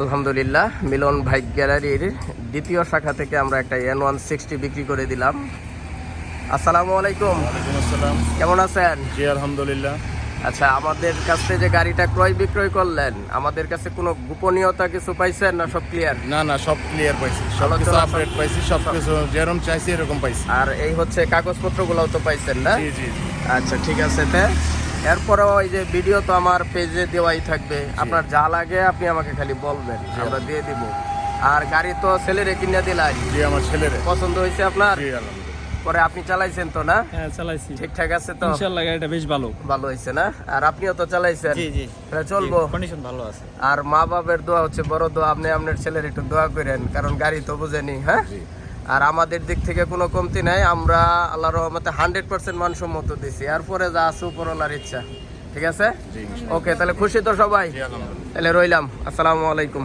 আলহামদুলিল্লাহ, মিলন বাইক গ্যালারির দ্বিতীয় শাখা থেকে আমরা একটা N160 বিক্রি করে দিলাম। আসসালামু আলাইকুম। ওয়ালাইকুম আসসালাম। কেমন আছেন? জি আলহামদুলিল্লাহ। আচ্ছা, আমাদের কাছে যে গাড়িটা ক্রয় বিক্রয় করলেন, আমাদের কাছে কোনো গোপনীয়তা কিছু পাইছেন না সব ক্লিয়ার? না সব ক্লিয়ার পাইছি, সব কিছু আপডেট পাইছি, সব কিছু যেরকম চাইছি এরকম পাইছি। আর এই হচ্ছে কাগজপত্রগুলোও তো পাইছেন না? জি জি জি। আচ্ছা ঠিক আছে। এরপরেও এই যে ভিডিও তো আমার পেজে দেওয়াই থাকবে, আপনার যা লাগে আপনি আমাকে খালি বলবেন, আমরা দিয়ে দিব। আর গাড়ি তো ছেলেরে কিনে দিলাই। জি আমার ছেলের পছন্দ হয়েছে আপনার? জি আলহামদুলিল্লাহ। পরে আপনি চালাইছেন তো না? হ্যাঁ চালাইছি, ঠিকঠাক আছে তো? ইনশাআল্লাহ গাড়িটা বেশ ভালো। ভালো হয়েছে না? আর আপনিও তো চালাইছেন? জি জি তাহলে চলবো। কন্ডিশন ভালো আছে। আর মা বাবার দোয়া হচ্ছে বড় দোয়া, আপনি আপনার ছেলের একটু দোয়া করেন, কারণ গাড়ি তো বুঝেনি। হ্যাঁ, জি আর আমাদের দিক থেকে কোনো কমতি নাই, আমরা আল্লাহর রহমতে 100% মানসম্মত দিছি। এরপরে যা আছে উপরওয়ালার ইচ্ছা। ঠিক আছে, জি ওকে, তাহলে খুশি তো সবাই? জি আলহামদুলিল্লাহ। তাহলে রইলাম। আসসালামু আলাইকুম।